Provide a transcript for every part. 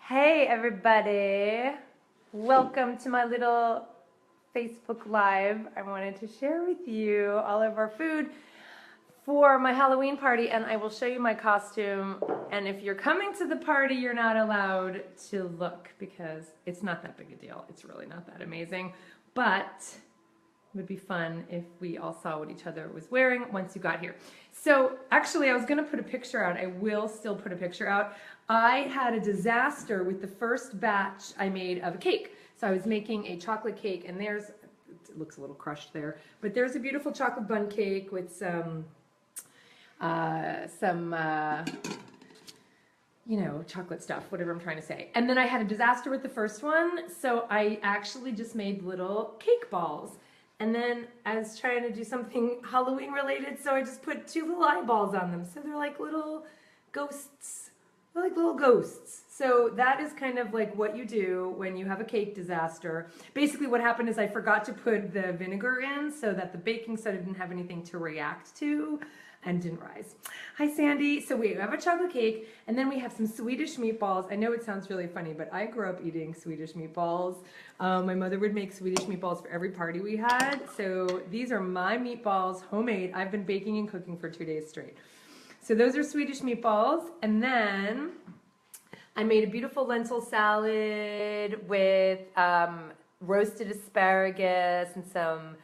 Hey everybody, welcome to my little Facebook Live. I wanted to share with you all of our food for my Halloween party, and I will show you my costume. And if you're coming to the party, you're not allowed to look because it's not that big a deal. It's really not that amazing, but it would be fun if we all saw what each other was wearing once you got here. So actually, I was gonna put a picture out. I will still put a picture out. I had a disaster with the first batch I made of a cake. So I was making a chocolate cake, and it looks a little crushed there, but there's a beautiful chocolate bun cake with some chocolate stuff, whatever I'm trying to say. And then I had a disaster with the first one, so I actually just made little cake balls. And then I was trying to do something Halloween related, so I just put 2 little eyeballs on them. So they're like little ghosts. They're like little ghosts. So that is kind of like what you do when you have a cake disaster. Basically what happened is I forgot to put the vinegar in so that the baking soda didn't have anything to react to and didn't rise. Hi Sandy. So we have a chocolate cake, and then we have some Swedish meatballs. I know it sounds really funny, but I grew up eating Swedish meatballs. My mother would make Swedish meatballs for every party we had. So these are my meatballs, homemade. I've been baking and cooking for 2 days straight. So those are Swedish meatballs. And then I made a beautiful lentil salad with roasted asparagus and some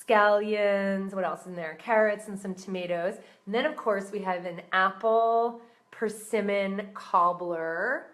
scallions. What else is in there? Carrots and some tomatoes. And then, of course, we have an apple persimmon cobbler,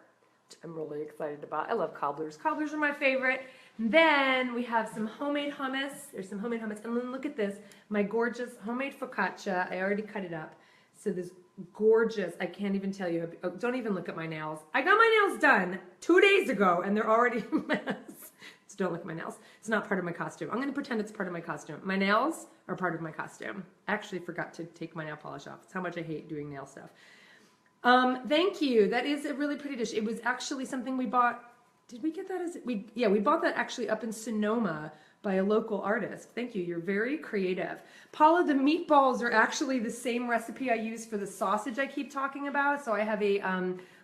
which I'm really excited about. I love cobblers. Cobblers are my favorite. And then we have some homemade hummus. There's some homemade hummus. And then look at this, my gorgeous homemade focaccia. I already cut it up. So this gorgeous, I can't even tell you. Oh, don't even look at my nails. I got my nails done 2 days ago, and they're already a mess. So don't look at my nails. It's not part of my costume. I'm going to pretend it's part of my costume. My nails are part of my costume. I actually forgot to take my nail polish off. It's how much I hate doing nail stuff. Thank you. That is a really pretty dish. It was actually something we bought. Did we get that as we bought that actually up in Sonoma by a local artist. Thank you. You're very creative. Paula, the meatballs are actually the same recipe I use for the sausage I keep talking about. So I have a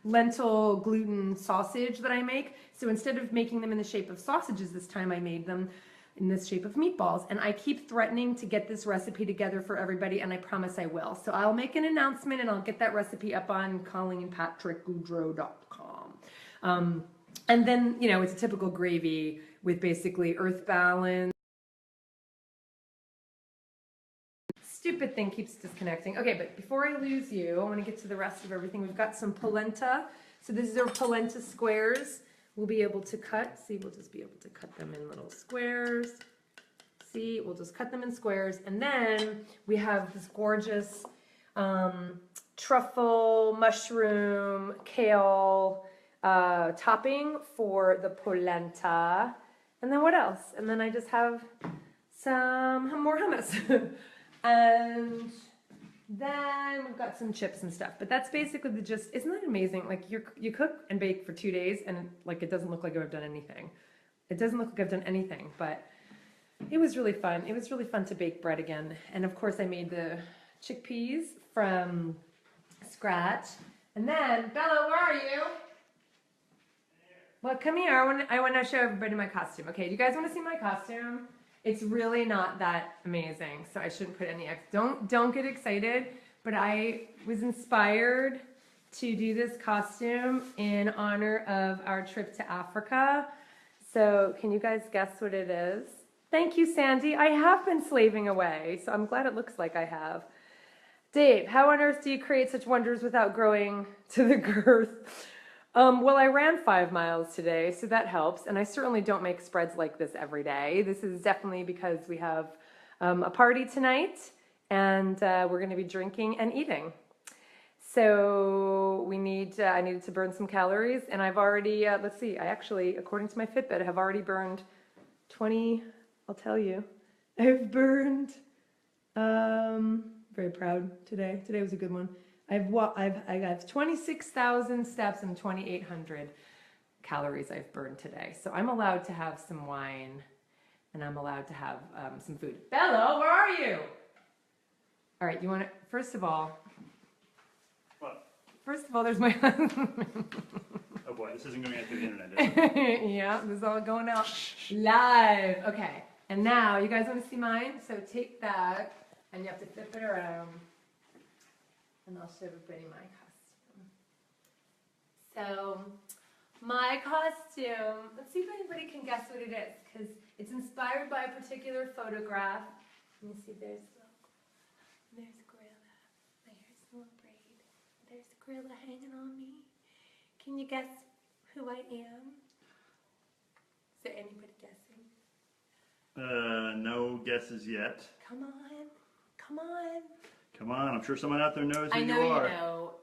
lentil gluten sausage that I make. So instead of making them in the shape of sausages this time, I made them in this shape of meatballs. And I keep threatening to get this recipe together for everybody, and I promise I will. So I'll make an announcement, and I'll get that recipe up on ColleenPatrick-Goudreau.com. And then, it's a typical gravy with basically earth balance. Stupid thing keeps disconnecting. Okay, but before I lose you, I want to get to the rest of everything. We've got some polenta. So these are polenta squares. We'll be able to cut. See, we'll just be able to cut them in little squares. See, we'll just cut them in squares. And then we have this gorgeous truffle, mushroom, kale topping for the polenta. And then what else? And then I just have some more hummus. And then we've got some chips and stuff. But that's basically the gist. Isn't that amazing? Like you cook and bake for 2 days, and it doesn't look like I've done anything. It doesn't look like I've done anything, but it was really fun. It was really fun to bake bread again. And of course I made the chickpeas from scratch. And then, Bella, where are you? Well, come here. I want to show everybody my costume. Okay, do you guys want to see my costume? It's really not that amazing, so I shouldn't put any don't get excited, but I was inspired to do this costume in honor of our trip to Africa. So can you guys guess what it is? Thank you, Sandy. I have been slaving away, so I'm glad it looks like I have. Dave, how on earth do you create such wonders without growing to the girth? Well, I ran 5 miles today, so that helps. And I certainly don't make spreads like this every day. This is definitely because we have a party tonight, and we're going to be drinking and eating. So I needed to burn some calories, and I've already, let's see, I actually, according to my Fitbit, have already burned 20, I'll tell you. I've burned, very proud today. Today was a good one. I have 26,000 steps and 2,800 calories I've burned today. So I'm allowed to have some wine, and I'm allowed to have some food. Bello, where are you? All right, you want to, first of all, What? there's my husband. A what? boy, this isn't going out to the internet, is it? Yeah, this is all going out live. Okay, and now you guys want to see mine? So take that, and you have to flip it around, and I'll show everybody my costume. So, my costume, let's see if anybody can guess what it is, because it's inspired by a particular photograph. Let me see, there's a gorilla. My hair's a little braid. There's a gorilla hanging on me. Can you guess who I am? Is there anybody guessing? No guesses yet. Come on. Come on. Come on, I'm sure someone out there knows who I know you are. you know.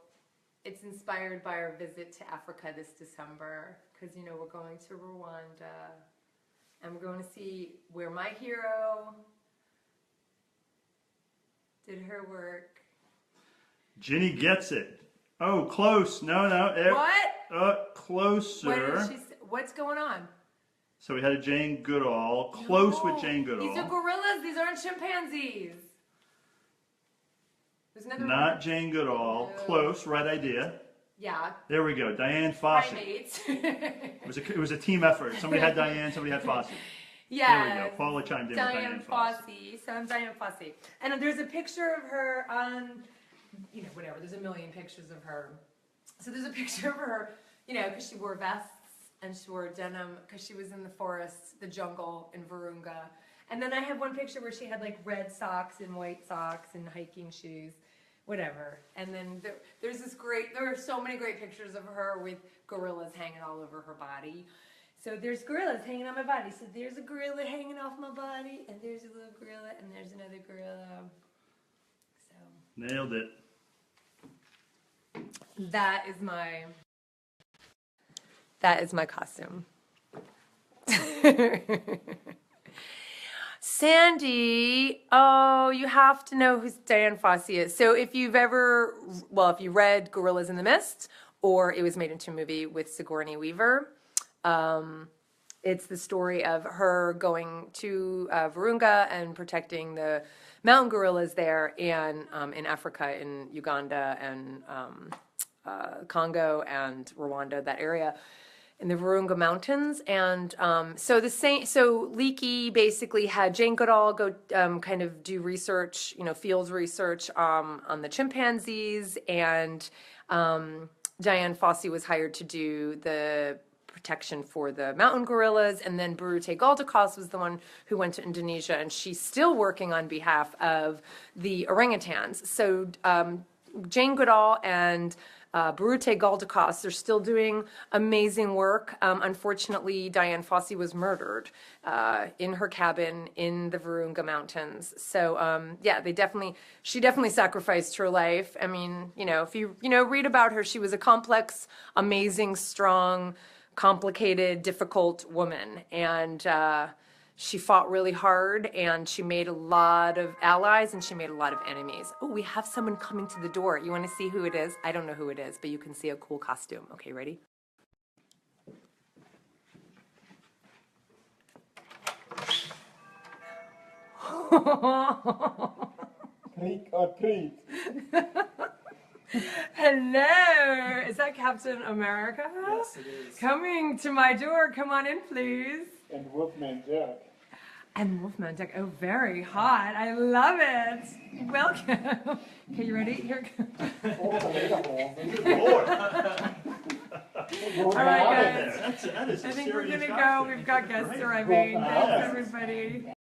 It's inspired by our visit to Africa this December, because you know we're going to Rwanda, and we're going to see where my hero did her work. Ginny gets it. Oh, close. No. What? Closer. What's going on? So we had a Jane Goodall. Close No, with Jane Goodall. These are gorillas. These aren't chimpanzees. There's another Not one. Jane Goodall. No. Close. Right idea. Yeah. There we go. Diane Fossey. Primates. It was a team effort. Somebody had Diane. Somebody had Fossey. Yeah. There we go. Paula chimed in with Diane Fossey. So I'm Diane Fossey. And there's a picture of her on, you know, whatever. There's a million pictures of her. So there's a picture of her, you know, because she wore vests and she wore denim because she was in the forest, the jungle in Virunga. And then I have one picture where she had like red socks and white socks and hiking shoes, whatever. And then there are so many great pictures of her with gorillas hanging all over her body. So there's gorillas hanging on my body. So there's a gorilla hanging off my body, and there's a little gorilla, and there's another gorilla. So Nailed it. that is my costume. Sandy, oh, you have to know who Diane Fossey is. So if you read Gorillas in the Mist, or it was made into a movie with Sigourney Weaver, it's the story of her going to Virunga and protecting the mountain gorillas there, and in Africa, in Uganda and Congo and Rwanda, that area, in the Virunga Mountains. And so Leakey basically had Jane Goodall go kind of do research, field research on the chimpanzees, and Diane Fossey was hired to do the protection for the mountain gorillas, and then Patrick-Goudreau was the one who went to Indonesia, and she's still working on behalf of the orangutans. So Jane Goodall and Patrick-Goudreau are still doing amazing work. Unfortunately, Diane Fossey was murdered in her cabin in the Virunga Mountains. So she definitely sacrificed her life. I mean, if you read about her, she was a complex, amazing, strong, complicated, difficult woman, and she fought really hard, and she made a lot of allies, and she made a lot of enemies. Oh, we have someone coming to the door. You want to see who it is? I don't know who it is, but you can see a cool costume. Okay, ready? Trick or treat. Hello, is that Captain America? Yes, it is. Coming to my door. Come on in, please. And Wolfman Jack. And Wolfman Jack. Oh, very hot. I love it. Welcome. Okay, you ready? Here. Good Lord. All right, guys. That is I a think we're serious gonna go. costume. We've got guests Great. arriving. Thanks, Yes. everybody.